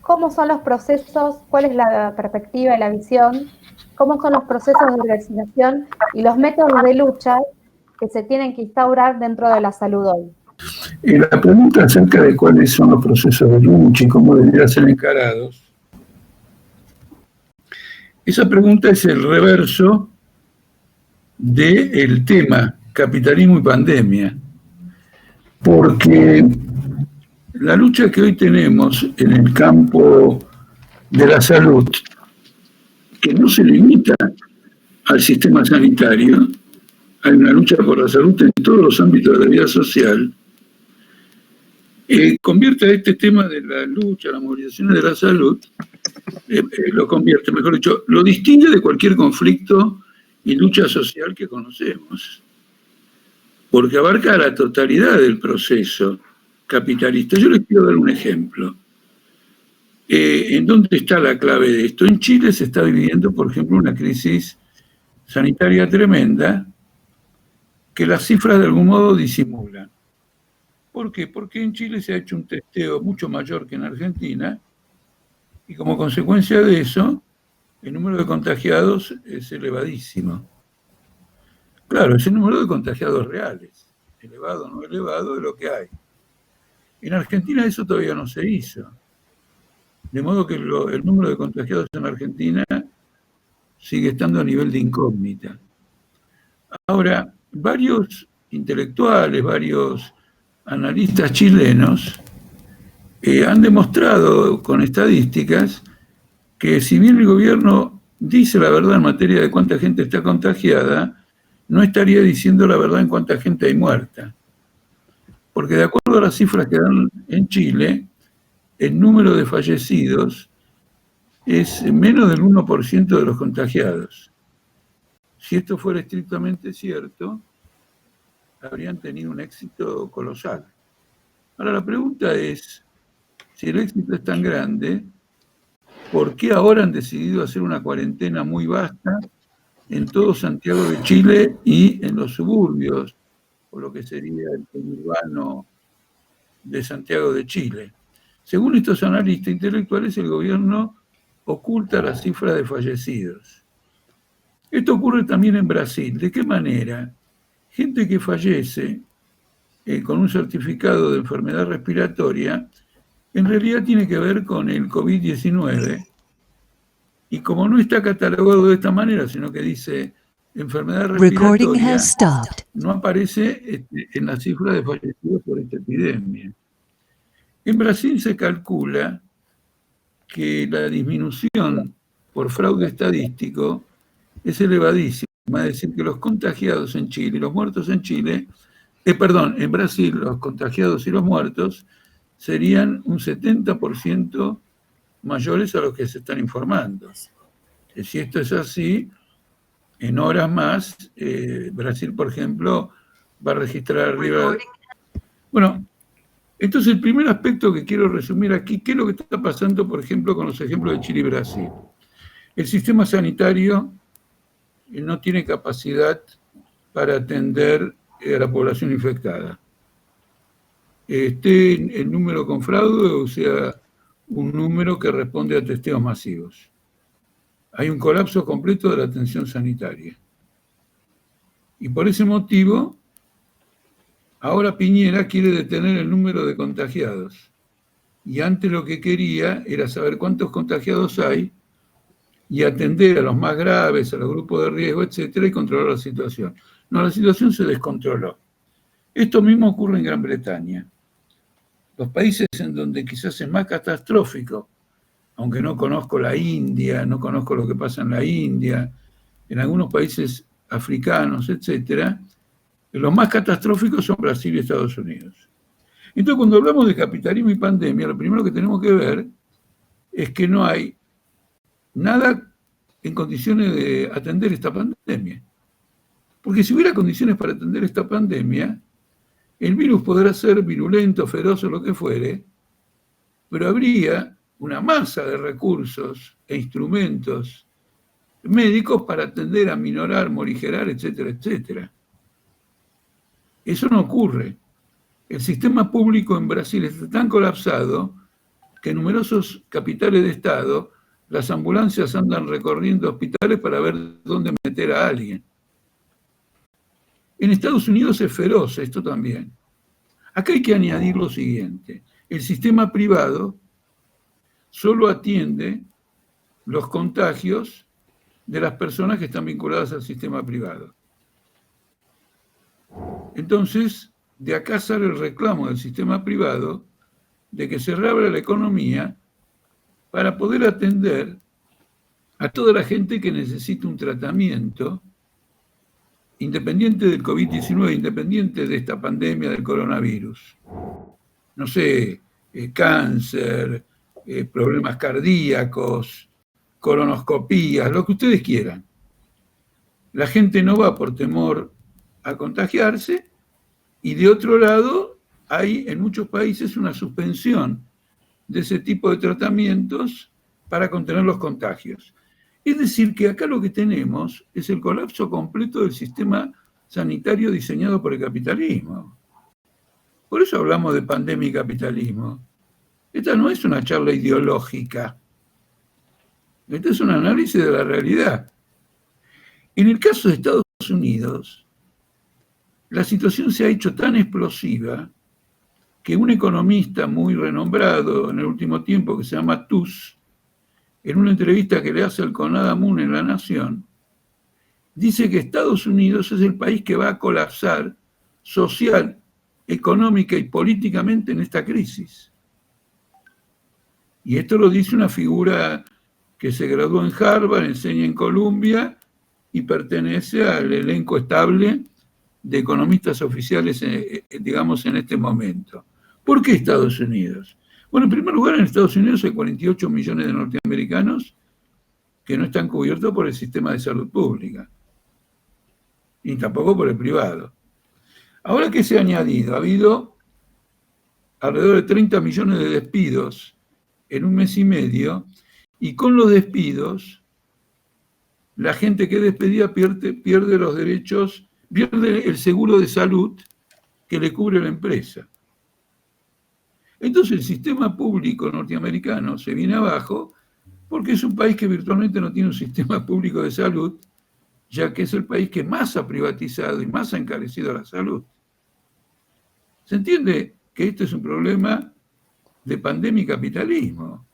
cómo son los procesos, cuál es la perspectiva y la visión, cómo son los procesos de organización y los métodos de lucha que se tienen que instaurar dentro de la salud hoy. La pregunta acerca de cuáles son los procesos de lucha y cómo deberían ser encarados, esa pregunta es el reverso del tema capitalismo y pandemia, porque la lucha que hoy tenemos en el campo de la salud, que no se limita al sistema sanitario, hay una lucha por la salud en todos los ámbitos de la vida social, convierte a este tema de la lucha, las movilizaciones de la salud, lo convierte, mejor dicho, lo distingue de cualquier conflicto y lucha social que conocemos, porque abarca la totalidad del proceso capitalista. Yo les quiero dar un ejemplo. ¿En dónde está la clave de esto? En Chile se está viviendo, por ejemplo, una crisis sanitaria tremenda que las cifras de algún modo disimulan. ¿Por qué? Porque en Chile se ha hecho un testeo mucho mayor que en Argentina y como consecuencia de eso, el número de contagiados es elevadísimo. Claro, es el número de contagiados reales. Elevado o no elevado es lo que hay. En Argentina eso todavía no se hizo. De modo que el número de contagiados en Argentina sigue estando a nivel de incógnita. Ahora, varios intelectuales, varios analistas chilenos han demostrado con estadísticas que si bien el gobierno dice la verdad en materia de cuánta gente está contagiada, no estaría diciendo la verdad en cuánta gente hay muerta. Porque de acuerdo a las cifras que dan en Chile, el número de fallecidos es menos del 1% de los contagiados. Si esto fuera estrictamente cierto, habrían tenido un éxito colosal. Ahora la pregunta es, si el éxito es tan grande, ¿por qué ahora han decidido hacer una cuarentena muy vasta en todo Santiago de Chile y en los suburbios, o lo que sería el conurbano de Santiago de Chile? Según estos analistas intelectuales, el gobierno oculta las cifras de fallecidos. Esto ocurre también en Brasil. ¿De qué manera? Gente que fallece con un certificado de enfermedad respiratoria, en realidad tiene que ver con el COVID-19, y como no está catalogado de esta manera, sino que dice enfermedad respiratoria, no aparece en la cifra de fallecidos por esta epidemia. En Brasil se calcula que la disminución por fraude estadístico es elevadísima, es decir, que los contagiados en Chile y los muertos en Chile, en Brasil, los contagiados y los muertos serían un 70% mayores a los que se están informando. Si esto es así, en horas más, Brasil, por ejemplo, va a registrar arriba... Bueno, entonces el primer aspecto que quiero resumir aquí, ¿qué es lo que está pasando, por ejemplo, con los ejemplos de Chile y Brasil? El sistema sanitario no tiene capacidad para atender a la población infectada. Esté el número con fraude o sea un número que responde a testeos masivos. Hay un colapso completo de la atención sanitaria. Y por ese motivo, ahora Piñera quiere detener el número de contagiados. Y antes lo que quería era saber cuántos contagiados hay y atender a los más graves, a los grupos de riesgo, etcétera, y controlar la situación. No, la situación se descontroló. Esto mismo ocurre en Gran Bretaña. Los países en donde quizás es más catastrófico, aunque no conozco la India, no conozco lo que pasa en la India, en algunos países africanos, etcétera, los más catastróficos son Brasil y Estados Unidos. Entonces, cuando hablamos de capitalismo y pandemia, lo primero que tenemos que ver es que no hay nada en condiciones de atender esta pandemia. Porque si hubiera condiciones para atender esta pandemia, el virus podrá ser virulento, feroz o lo que fuere, pero habría una masa de recursos e instrumentos médicos para atender, aminorar, morigerar, etcétera, etcétera. Eso no ocurre. El sistema público en Brasil está tan colapsado que en numerosos capitales de Estado las ambulancias andan recorriendo hospitales para ver dónde meter a alguien. En Estados Unidos es feroz esto también. Acá hay que añadir lo siguiente. El sistema privado solo atiende los contagios de las personas que están vinculadas al sistema privado. Entonces, de acá sale el reclamo del sistema privado de que se reabra la economía para poder atender a toda la gente que necesita un tratamiento independiente del COVID-19, independiente de esta pandemia del coronavirus. No sé, cáncer, problemas cardíacos, colonoscopías, lo que ustedes quieran. La gente no va por temor a contagiarse y de otro lado hay en muchos países una suspensión de ese tipo de tratamientos para contener los contagios. Es decir, que acá lo que tenemos es el colapso completo del sistema sanitario diseñado por el capitalismo. Por eso hablamos de pandemia y capitalismo. Esta no es una charla ideológica. Este es un análisis de la realidad. En el caso de Estados Unidos, la situación se ha hecho tan explosiva que un economista muy renombrado en el último tiempo, que se llama Tooze, en una entrevista que le hace al Conrad Moon en La Nación, dice que Estados Unidos es el país que va a colapsar social, económica y políticamente en esta crisis. Y esto lo dice una figura que se graduó en Harvard, enseña en Columbia y pertenece al elenco estable de economistas oficiales, digamos, en este momento. ¿Por qué Estados Unidos? Bueno, en primer lugar, en Estados Unidos hay 48 millones de norteamericanos que no están cubiertos por el sistema de salud pública, ni tampoco por el privado. Ahora, ¿qué se ha añadido? Ha habido alrededor de 30 millones de despidos en un mes y medio, y con los despidos, la gente que despedía pierde los derechos, pierde el seguro de salud que le cubre la empresa. Entonces el sistema público norteamericano se viene abajo porque es un país que virtualmente no tiene un sistema público de salud, ya que es el país que más ha privatizado y más ha encarecido la salud. ¿Se entiende que esto es un problema de pandemia y capitalismo?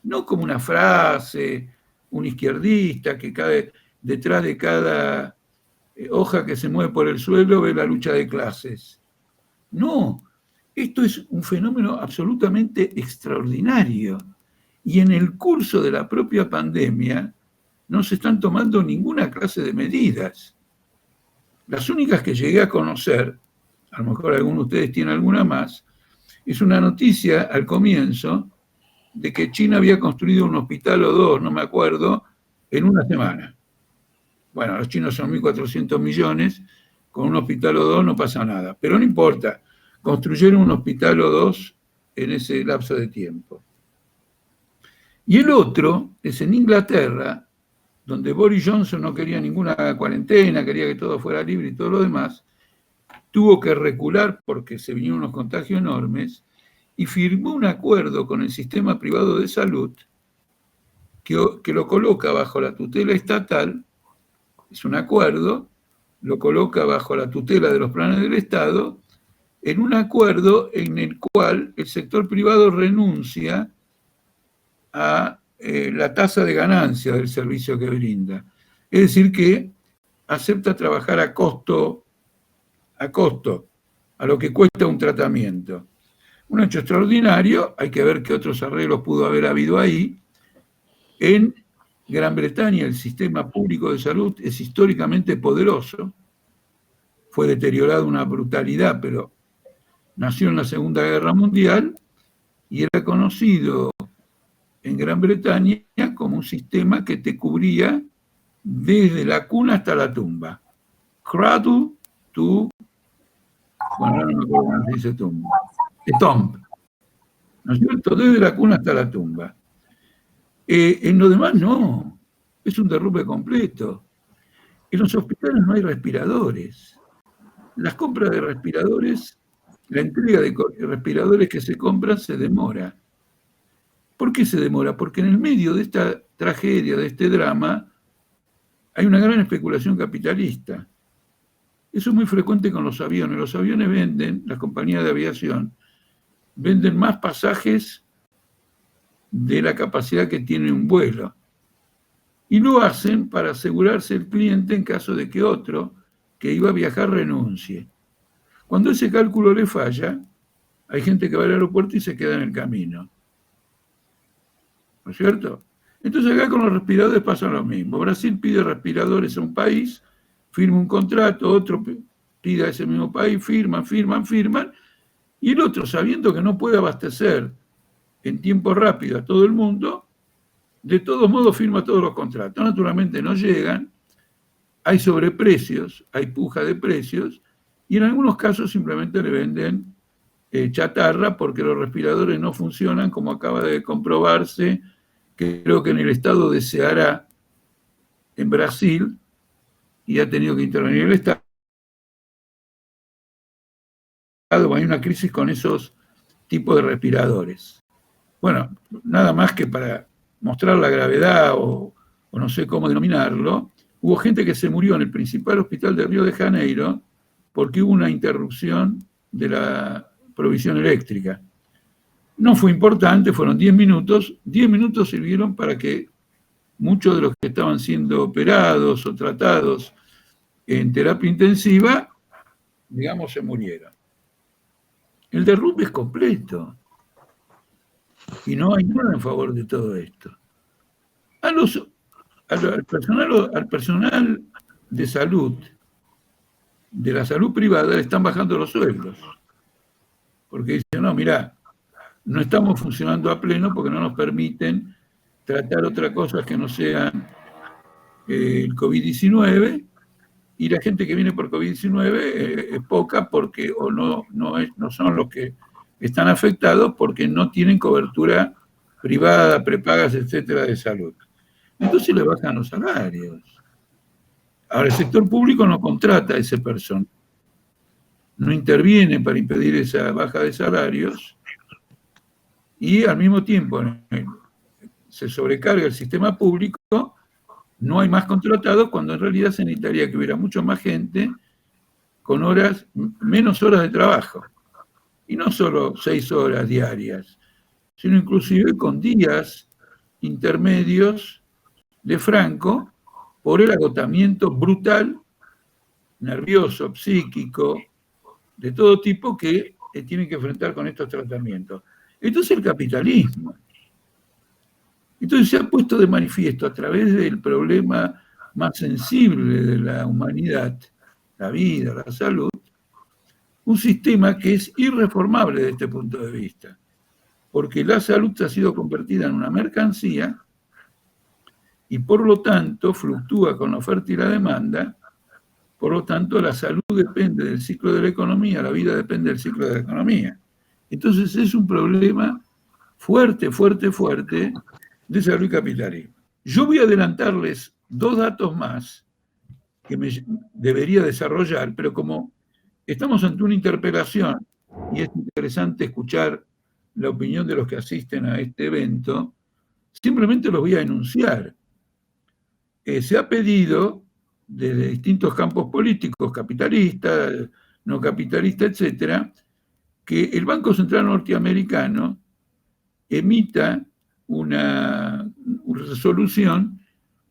No como una frase, un izquierdista que cae detrás de cada hoja que se mueve por el suelo ve la lucha de clases. No, esto es un fenómeno absolutamente extraordinario. Y en el curso de la propia pandemia no se están tomando ninguna clase de medidas. Las únicas que llegué a conocer, a lo mejor alguno de ustedes tiene alguna más, es una noticia al comienzo de que China había construido un hospital o dos, no me acuerdo, en una semana. Bueno, los chinos son 1.400 millones, con un hospital o dos no pasa nada, pero no importa, construyeron un hospital o dos en ese lapso de tiempo. Y el otro es en Inglaterra, donde Boris Johnson no quería ninguna cuarentena, quería que todo fuera libre y todo lo demás, tuvo que recular porque se vinieron unos contagios enormes y firmó un acuerdo con el sistema privado de salud que lo coloca bajo la tutela estatal, es un acuerdo, lo coloca bajo la tutela de los planes del Estado, en un acuerdo en el cual el sector privado renuncia a la tasa de ganancia del servicio que brinda. Es decir, que acepta trabajar a costo, a lo que cuesta un tratamiento. Un hecho extraordinario, hay que ver qué otros arreglos pudo haber habido ahí. En Gran Bretaña el sistema público de salud es históricamente poderoso, fue deteriorado una brutalidad, pero nació en la Segunda Guerra Mundial y era conocido en Gran Bretaña como un sistema que te cubría desde la cuna hasta la tumba. Cradle to, bueno, no me acuerdo cómo se dice tumba. Tomb, ¿no es cierto? Desde la cuna hasta la tumba. En lo demás no, es un derrumbe completo. En los hospitales no hay respiradores. Las compras de respiradores, la entrega de respiradores que se compran se demora. ¿Por qué se demora? Porque en el medio de esta tragedia, de este drama, hay una gran especulación capitalista. Eso es muy frecuente con los aviones. Los aviones venden, las compañías de aviación, venden más pasajes de la capacidad que tiene un vuelo. Y lo hacen para asegurarse el cliente en caso de que otro que iba a viajar renuncie. Cuando ese cálculo le falla, hay gente que va al aeropuerto y se queda en el camino. ¿No es cierto? Entonces acá con los respiradores pasa lo mismo. Brasil pide respiradores a un país, firma un contrato, otro pide a ese mismo país, firman, y el otro, sabiendo que no puede abastecer en tiempo rápido a todo el mundo, de todos modos firma todos los contratos. Naturalmente no llegan, hay sobreprecios, hay puja de precios, y en algunos casos simplemente le venden chatarra porque los respiradores no funcionan, como acaba de comprobarse, que creo que en el estado de Ceará, en Brasil, y ha tenido que intervenir el Estado. Hay una crisis con esos tipos de respiradores. Bueno, nada más que para mostrar la gravedad o no sé cómo denominarlo, hubo gente que se murió en el principal hospital de Río de Janeiro porque hubo una interrupción de la provisión eléctrica. No fue importante, fueron 10 minutos. 10 minutos sirvieron para que muchos de los que estaban siendo operados o tratados en terapia intensiva, digamos, se murieron. El derrumbe es completo. Y no hay nada en favor de todo esto. Al personal de salud, de la salud privada, le están bajando los sueldos. Porque dicen, no, mirá, no estamos funcionando a pleno porque no nos permiten tratar otra cosa que no sean el COVID-19, y la gente que viene por COVID-19 es poca porque o no son los que están afectados porque no tienen cobertura privada, prepagas, etcétera, de salud. Entonces le bajan los salarios. Ahora, el sector público no contrata a ese personal, no interviene para impedir esa baja de salarios, y al mismo tiempo se sobrecarga el sistema público, no hay más contratados, cuando en realidad se necesitaría que hubiera mucho más gente con menos horas de trabajo. Y no solo 6 horas diarias, sino inclusive con días intermedios de franco por el agotamiento brutal, nervioso, psíquico, de todo tipo que tienen que enfrentar con estos tratamientos. Esto es el capitalismo. Entonces se ha puesto de manifiesto a través del problema más sensible de la humanidad, la vida, la salud, un sistema que es irreformable desde este punto de vista, porque la salud ha sido convertida en una mercancía y por lo tanto fluctúa con la oferta y la demanda. Por lo tanto, la salud depende del ciclo de la economía, la vida depende del ciclo de la economía. Entonces es un problema fuerte de salud y capitalismo. Yo voy a adelantarles 2 datos más que me debería desarrollar, pero como estamos ante una interpelación y es interesante escuchar la opinión de los que asisten a este evento, simplemente los voy a enunciar. Se ha pedido desde distintos campos políticos, capitalistas, no capitalistas, etcétera, que el Banco Central norteamericano emita una resolución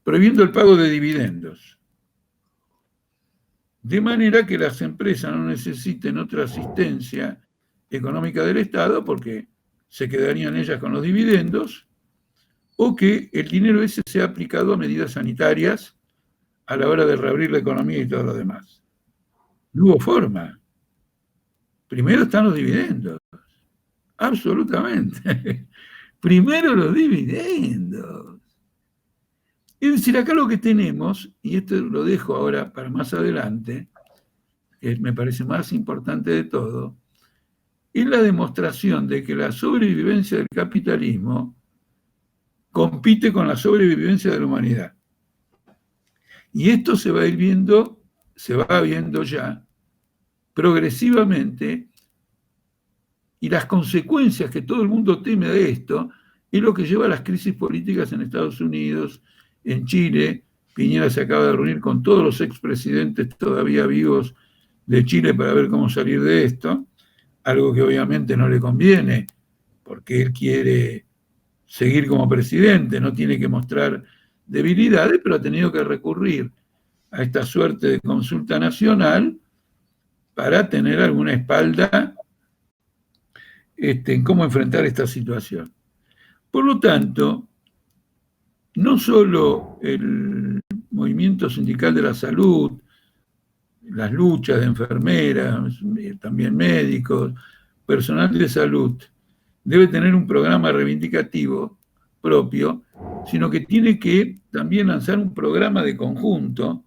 prohibiendo el pago de dividendos, de manera que las empresas no necesiten otra asistencia económica del Estado porque se quedarían ellas con los dividendos, o que el dinero ese sea aplicado a medidas sanitarias a la hora de reabrir la economía y todo lo demás. No hubo forma. Primero están los dividendos. Absolutamente. Primero los dividendos. Es decir, acá lo que tenemos, y esto lo dejo ahora para más adelante, que me parece más importante de todo, es la demostración de que la sobrevivencia del capitalismo compite con la sobrevivencia de la humanidad. Y esto se va a ir viendo, se va viendo ya progresivamente, y las consecuencias que todo el mundo teme de esto es lo que lleva a las crisis políticas en Estados Unidos, en Chile. Piñera se acaba de reunir con todos los expresidentes todavía vivos de Chile para ver cómo salir de esto, algo que obviamente no le conviene, porque él quiere seguir como presidente, no tiene que mostrar debilidades, pero ha tenido que recurrir a esta suerte de consulta nacional para tener alguna espalda en cómo enfrentar esta situación. Por lo tanto, no solo el movimiento sindical de la salud, las luchas de enfermeras, también médicos, personal de salud, debe tener un programa reivindicativo propio, sino que tiene que también lanzar un programa de conjunto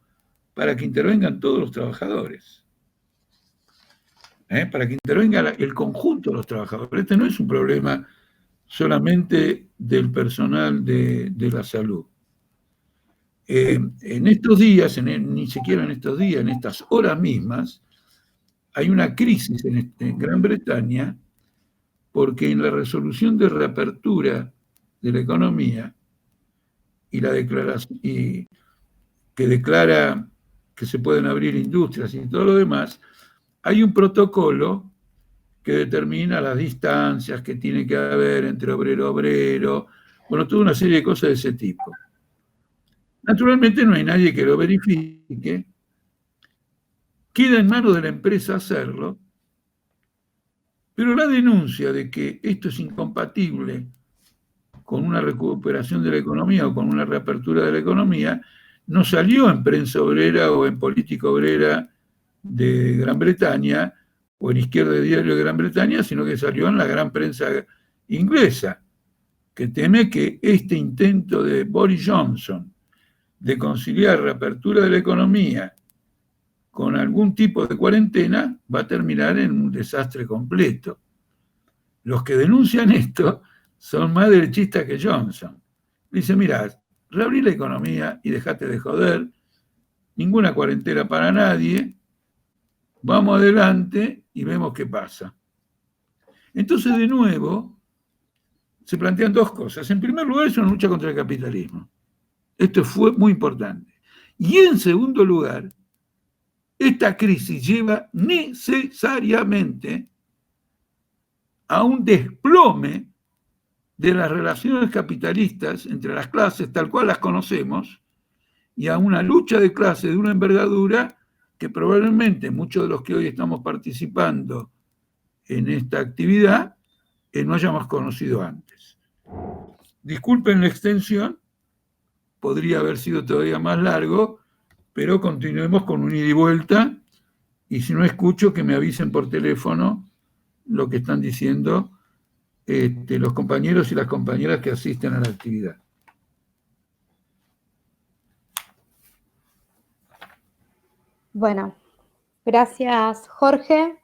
para que intervengan todos los trabajadores. Para que intervenga el conjunto de los trabajadores. Este no es un problema solamente del personal de la salud. En estos días, ni siquiera en estos días, en estas horas mismas, hay una crisis en Gran Bretaña porque en la resolución de reapertura de la economía y la declaración que declara que se pueden abrir industrias y todo lo demás, hay un protocolo que determina las distancias que tiene que haber entre obrero a obrero, bueno, toda una serie de cosas de ese tipo. Naturalmente no hay nadie que lo verifique, queda en manos de la empresa hacerlo, pero la denuncia de que esto es incompatible con una recuperación de la economía o con una reapertura de la economía, no salió en prensa obrera o en política obrera de Gran Bretaña o en Izquierda de Diario de Gran Bretaña, sino que salió en la gran prensa inglesa, que teme que este intento de Boris Johnson de conciliar reapertura de la economía con algún tipo de cuarentena va a terminar en un desastre completo. Los que denuncian esto son más derechistas que Johnson. Dice, mira, reabrí la economía y dejate de joder, ninguna cuarentena para nadie, vamos adelante y vemos qué pasa. Entonces, de nuevo, se plantean dos cosas. En primer lugar, es una lucha contra el capitalismo. Esto fue muy importante. Y en segundo lugar, esta crisis lleva necesariamente a un desplome de las relaciones capitalistas entre las clases tal cual las conocemos y a una lucha de clases de una envergadura que probablemente muchos de los que hoy estamos participando en esta actividad no hayamos conocido antes. Disculpen la extensión, podría haber sido todavía más largo, pero continuemos con un ida y vuelta, y si no escucho, que me avisen por teléfono lo que están diciendo los compañeros y las compañeras que asisten a la actividad. Bueno, gracias, Jorge.